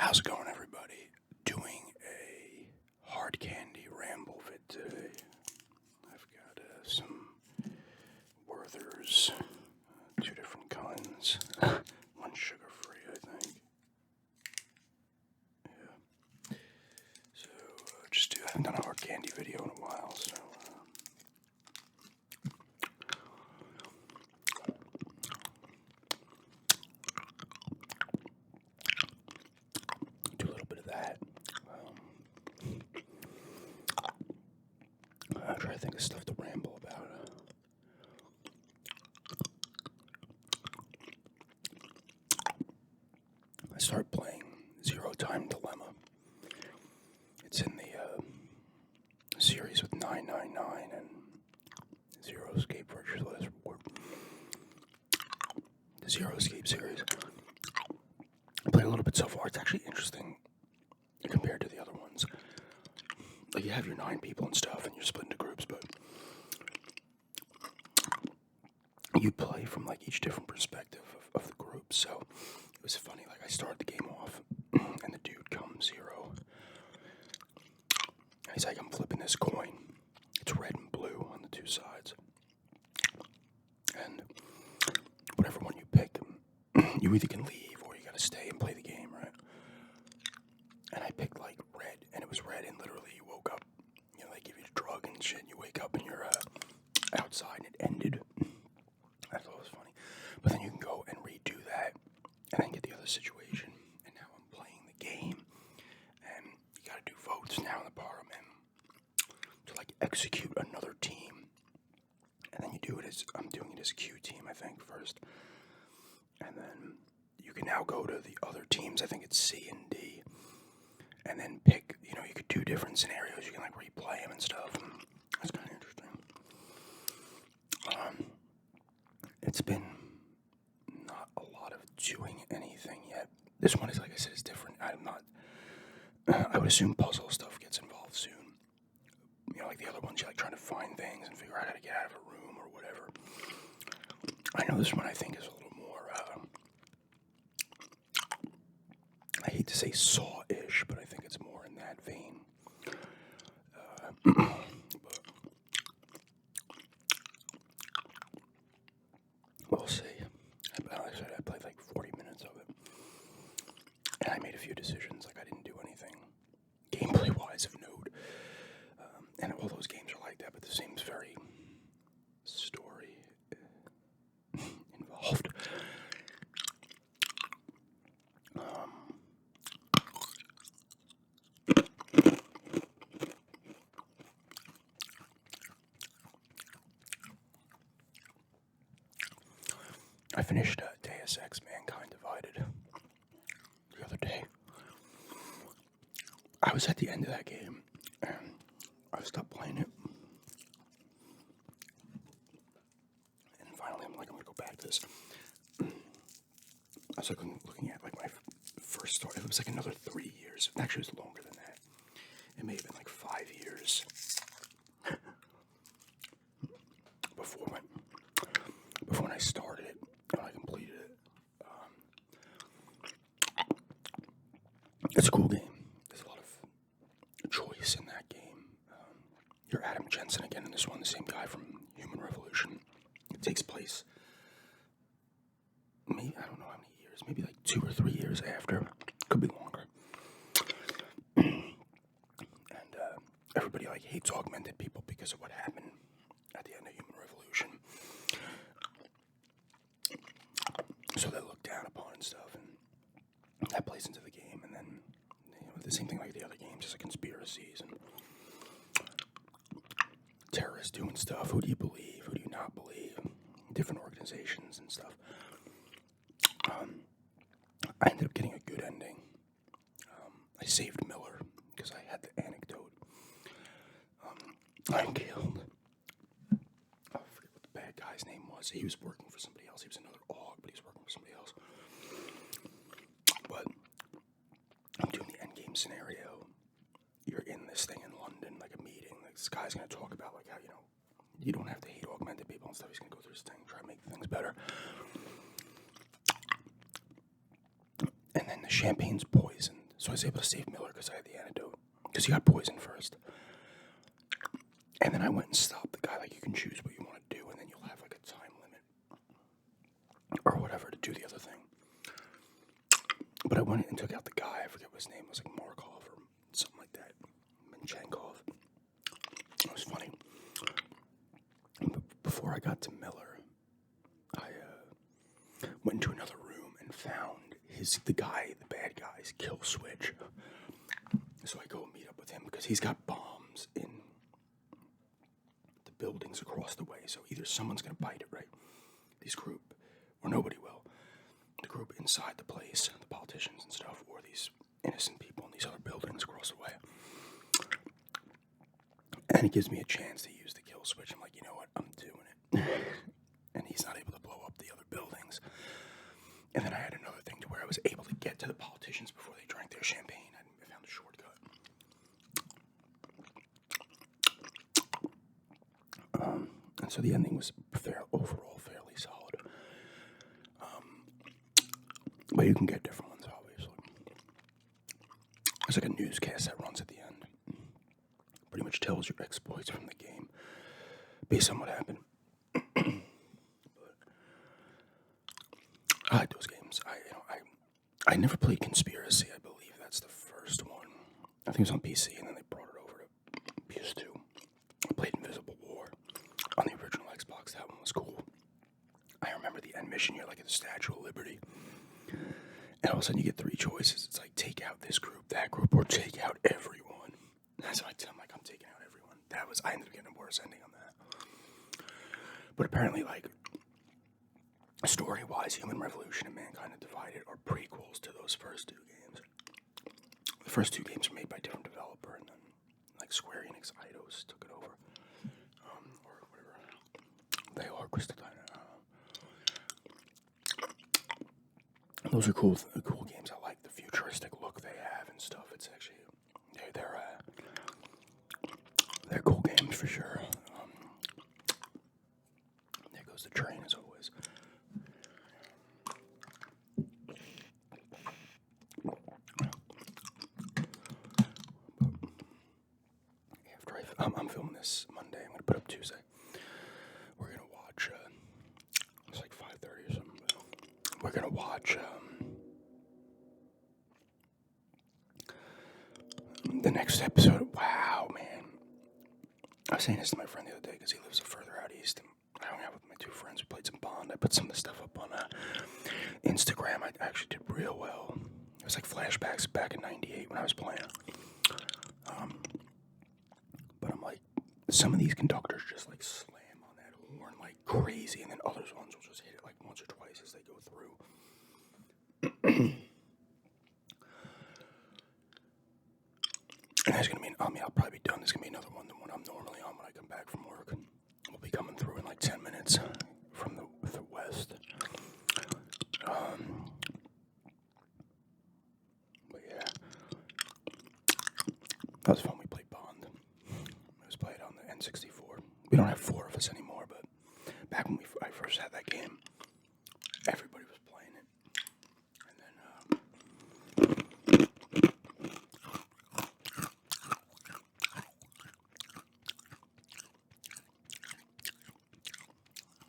How's it going, everybody? Doing a hard candy ramble vid today. I've got some Werther's, two different kinds. One sugar-free, I think. Yeah. So, I haven't done a hard candy video in a while, so... do a little bit of that. I'm trying to think of stuff to ramble about. I started playing Zero Time Dilemma. It's in the series with 999 and Zero Escape Virtual Last Reward. The Zero Escape series. I played a little bit so far. It's actually interesting compared to the other ones. Like, you have your 9 people and stuff, and you're split into groups, but you play from, like, each different perspective of the group. So it was funny. Like, I started the game off, and the dude comes Zero, and he's like, I'm flipping this coin. It's red and blue on the two sides. And whatever one you pick, you either can leave or you gotta stay and play the game, right? And I picked, like, red, and it was red, and literally you woke up, you know, they give you the drug and shit, and you wake up and you're outside, and it ended. I thought it was funny. But then you can go and redo that, and then get the other situation, and now I'm playing the game, and you gotta do votes now in the parliament to, like, execute another team, and then you do it as, I'm doing it as Q team, I think, first, and then you can now go to the other teams, I think it's C and D, and then pick, you know, you could do different scenarios, you can, like, replay them and stuff, and that's kind of interesting. It's been not a lot of doing anything yet. This one is, like I said, is different. I would assume puzzle stuff gets involved soon. You know, like the other ones, you're, like, trying to find things and figure out how to get out of a room or whatever. I know this one, I think, is a little more, I hate to say Saw-ish, but I think it's more in that vein. But we'll see. I played like 40 minutes of it. And I made a few decisions, like I didn't do anything gameplay-wise of note. And all those games are like that, but this seems very story involved. I finished Deus Ex Mankind Divided the other day. I was at the end of that game, and I stopped playing it. And finally, I'm going to go back to this. I was looking at, like, my first story. It was like another 3 years. Actually, it was longer than that. It may have been like 5 years before when I started it and I completed it. It's a cool game. There's a lot of choice in that game. You're Adam Jensen again in this one, the same guy from Human Revolution. It takes place, maybe, I don't know how many years, maybe like 2 or 3 years after. Could be longer. And everybody, like, hates augmented people because of what happened at the end of Human Revolution. So they look down upon and stuff, and that plays into the game, and then, you know, the same thing like the other games, is like conspiracies and terrorists doing stuff. Who do you believe? Who do you not believe? Different organizations and stuff. I ended up getting a good ending. I saved Miller because I had the anecdote. I killed, I forget what the bad guy's name was. He was working for somebody else. He was another AUG, but he was working for somebody else. But I'm doing the endgame scenario. You're in this thing in London, like a meeting. Like, this guy's going to talk about, like, how, you know, you don't have to hate augmented people and stuff. He's going to go through this thing, try to make things better. And then the champagne's poisoned, So I was able to save Miller because I had the antidote. Because he got poisoned first. And then I went and stopped the guy. Like, you can choose what you want to do, and then you'll have, like, a time limit. Or whatever to do the other thing. But I went and took out the guy. I forget what his name was, like Markov or something like that. Minchenkov. It was funny. But before I got to Miller, I went into another room and found the bad guy's kill switch. So I go meet up with him because he's got bombs in the buildings across the way. So either someone's going to bite it, right? This group, or nobody will. The group inside the place, the politicians and stuff, or these innocent people in these other buildings across the way. And it gives me a chance to use the kill switch. I'm like, you know what? I'm doing it. And he's not able to blow up the other buildings. And then I had another thing to where I was able to get to the politicians before they drank their champagne. I found a shortcut. And so the ending was overall fairly solid. But you can get different ones, obviously. There's like a newscast that runs at the end. Pretty much tells your exploits from the game based on what happened. But I like those games. I never played Conspiracy. I believe that's the first one. I think it was on PC, and then they brought it over to PS2. I played Invisible War on the original Xbox. That one was cool. I remember the end mission here, like at the Statue of Liberty. And all of a sudden you get three choices. It's like, take out this group, that group, or take out everyone. So I'm like, I'm taking out everyone. I ended up getting a worse ending on that. But apparently, like, story-wise, Human Revolution and Mankind Divided are prequels to those first two games. The first two games are made by a different developer, and then, like, Square Enix Eidos took it over. Or whatever. They are Crystal Dynamite. Those are cool games. I like the futuristic look they have and stuff. It's actually they're cool games for sure. There goes the train as always. After I'm filming this Monday, I'm gonna put up Tuesday. We're gonna watch. It's like 5:30 or something. We're gonna watch the next episode. Wow, man. I was saying this to my friend the other day because he lives further out east. And I hung out with my two friends. We played some Bond. I put some of the stuff up on Instagram. I actually did real well. It was like flashbacks back in '98 when I was playing. But I'm like, some of these conductors just like slam on that horn like crazy, and then others ones will just hit it like once or twice as they go through. And there's gonna be, I'll probably be done. There's gonna be another one than what I'm normally on when I come back from work. We'll be coming through in like 10 minutes from the west. But yeah, that was fun. We played Bond. It was played on the N64. We don't have four of us anymore, but back when I first had that game, everybody was playing it. And then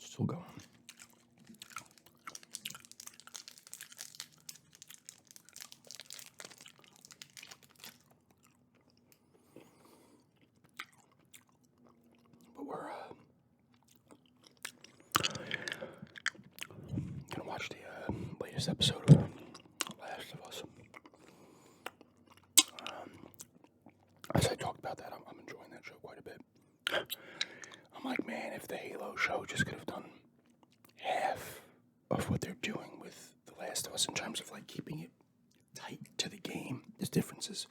still going. But we're gonna watch the latest episode of Last of Us. As I talked about that, I'm enjoying that show quite a bit. I'm like, man, if the Halo show just could have done half of what they're doing with The Last of Us in terms of like keeping it tight to the game. There's differences,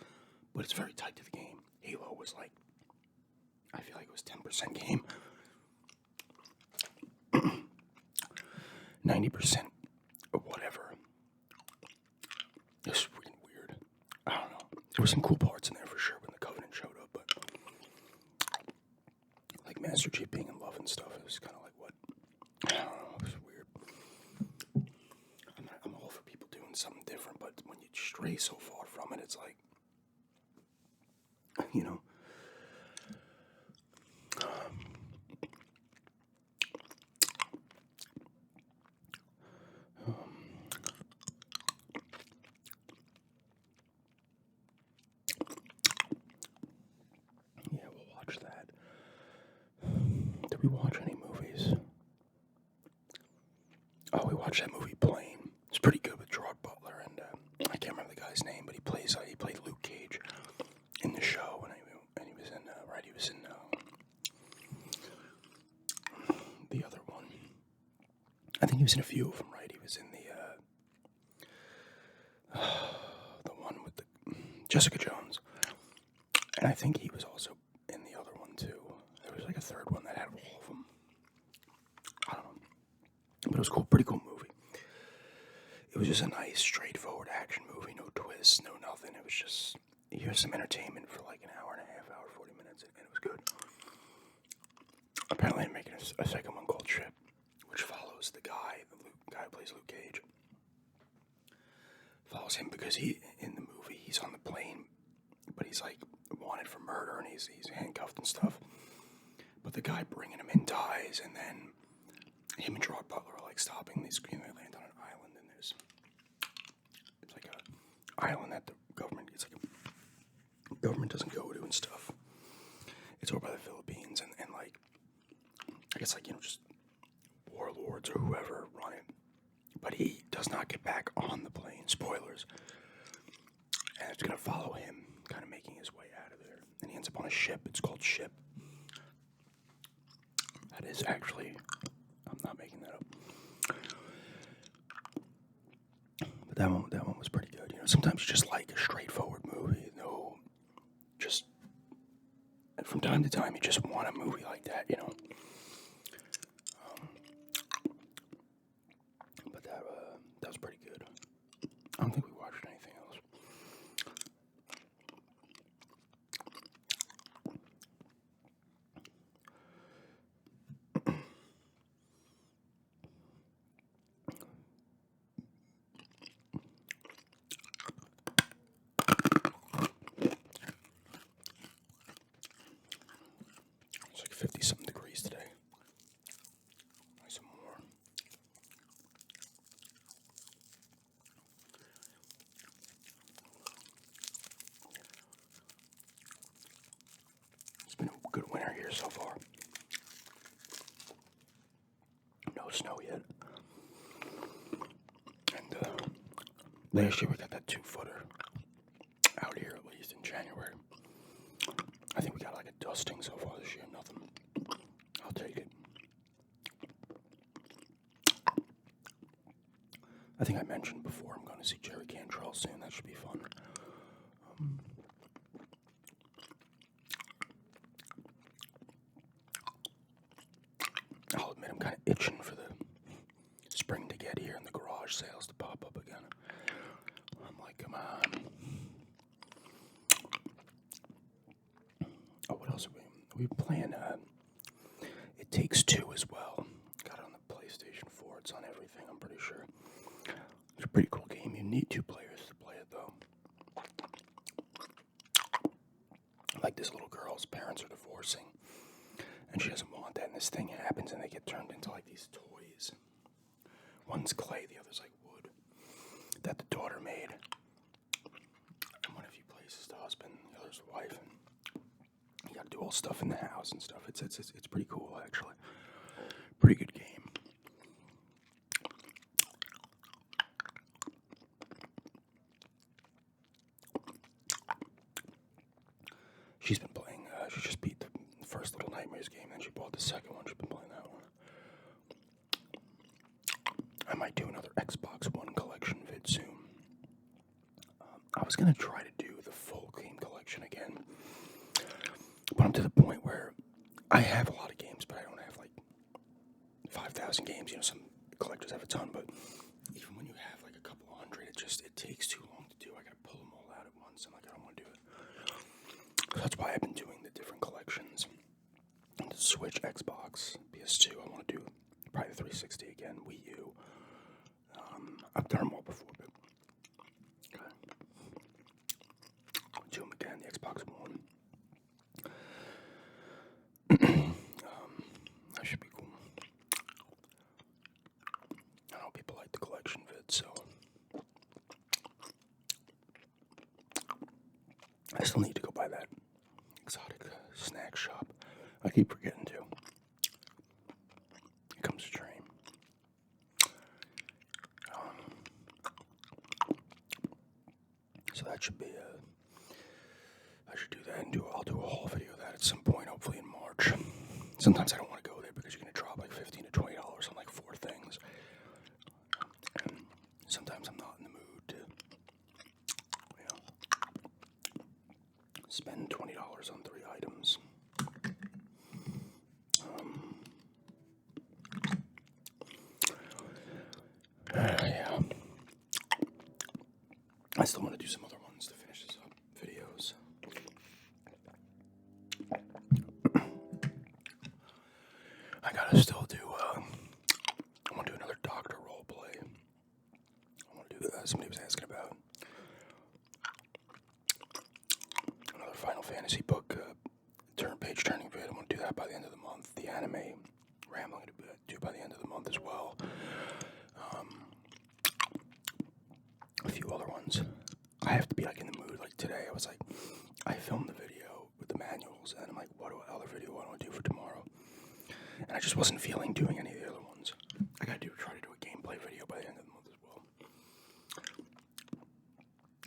but it's very tight to the game. Halo was like, I feel like it was 10% game. 90% or whatever. It's freaking weird. I don't know. There were some cool parts in there for sure when the Covenant showed up, but like Master Chief being in love and stuff, it was kind of like, what? I don't know. It was weird. I'm all for people doing something different, but when you stray so far from it, It's like, you know. Yeah, we'll watch that. Did we watch any movies? Oh, we watched that movie Plane. It's pretty good with Gerard Butler, and I can't remember the guy's name, but he played Luke Cage in the show, and he was in right. He was in the other one. I think he was in a few of them, right? He was in the one with the Jessica Jones, and I think he was also in the other one too. There was like a third one that had all of them. I don't know, but it was cool, pretty cool movie. It was just a nice, straightforward action movie, no twists, no nothing. It was just, here's some entertainment for like an hour and a half, hour, 40 minutes, and it was good. Apparently they're making a second one called Ship, which follows the guy who plays Luke Cage. Follows him because in the movie, he's on the plane, but he's like wanted for murder, and he's handcuffed and stuff. But the guy bringing him in dies, and then him and Gerard Butler are like stopping these. They land on an island, and it's like a island that the government, it's like a government doesn't go to and stuff. It's over by the Philippines, and like, I guess like, just warlords or whoever run it. But he does not get back on the plane. Spoilers. And it's gonna follow him, kind of making his way out of there. And he ends up on a ship. It's called Ship. That is actually, I'm not making that up. But that one was pretty good. Sometimes you just like a straightforward movie. No, just from time to time you just want a movie like that. But that was pretty good. I don't think we watched anything else. It's like 50-something degrees today. Nice and warm. It's been a good winter here so far. No snow yet. And last year we got that 2-footer out here, at least in January. I think we got like a dusting so far this year. Nothing. I'll take it. I think I mentioned before I'm going to see Jerry Cantrell soon. That should be fun. I'll admit I'm kind of itching for the spring to get here and the garage sales to pop up again. I'm like, come on. Oh, what else are we playing? It Takes Two as well. Got it on the PlayStation 4. It's on everything, I'm pretty sure. It's a pretty cool game. You need 2 players to play it, though. Like this little girl's parents are divorcing, and she doesn't want that, and this thing happens, and they get turned into like these toys. One's clay, the other's like wood, that the daughter made. And one of you plays is the husband, the other's the wife, and you gotta do all stuff in the house and stuff. It's pretty cool, actually. Pretty good game. She's been playing, she just beat the first Little Nightmares game, then she bought the second one. She's been playing that one. I might do another Xbox One collection vid soon. I was going to try to do the full game collection again, but I'm to the point where I have a lot of games, but I don't have like 5,000 games. Some collectors have a ton, but even when you have like a couple hundred, it takes too long to do. I got to pull them all out at once. I'm like, I don't want to do it. That's why I've been doing the different collections. The Switch, Xbox, PS2. I want to do probably the 360 again, Wii U. I've done them all before, but okay. box one. That should be cool. I know people like the collection vid, so I still need to go by that exotic snack shop. I keep forgetting to. It comes to train. So that should be I should do that and I'll do a haul video of that at some point, hopefully in March. Sometimes I don't want to go there because you're going to drop like $15 to $20 on like 4 things. And sometimes I'm not in the mood to, spend $20 on 3 items. Yeah. I still want to do some other ones to finish this up. Videos. I gotta still do, I want to do another doctor role play. I want to do that. Somebody was asking about another Final Fantasy book, page turning vid. I want to do that by the end of the month. The anime Ramble I'm going to do by the end of the month as well. A few other ones. I have to be like in the mood. Like today, I was like, I filmed the video with the manuals, and I'm like, what other video I want to do for tomorrow? And I just wasn't feeling doing any of the other ones. I gotta try to do a gameplay video by the end of the month as well.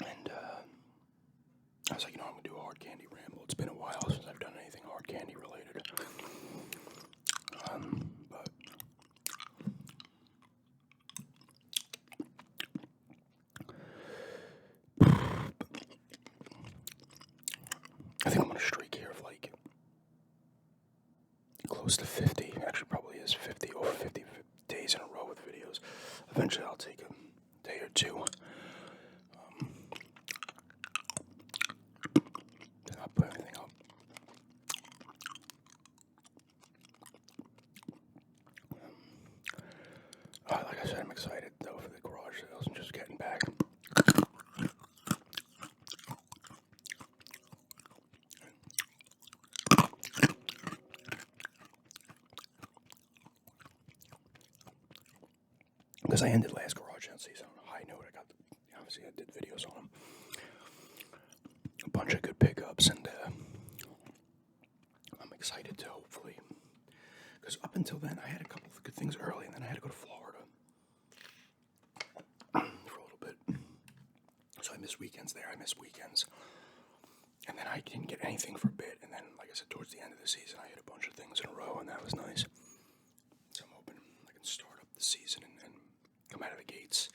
And I was like, I'm gonna do a hard candy ramble. It's been a while since I've done anything hard candy related. But I think I'm on a streak here of like close to 50. Actually, probably is 50 over 50 days in a row with videos. Eventually, I'll take a day or two. To not put anything up. Like I said, I'm excited though for the garage sales and just getting back. Because I ended last garage sale season on a high note. Obviously I did videos on them. A bunch of good pickups, and I'm excited to hopefully. Because up until then, I had a couple of good things early, and then I had to go to Florida for a little bit. So I missed weekends there. And then I didn't get anything for a bit. And then, like I said, towards the end of the season, I hit a bunch of things in a row, and that was nice. So I'm hoping I can start up the season and come out of the gates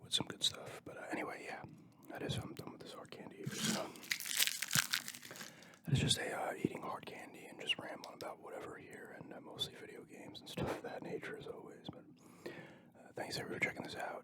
with some good stuff. But anyway, yeah, I'm done with this hard candy. That is just eating hard candy and just rambling about whatever here, and mostly video games and stuff of that nature as always. But thanks everyone for checking this out.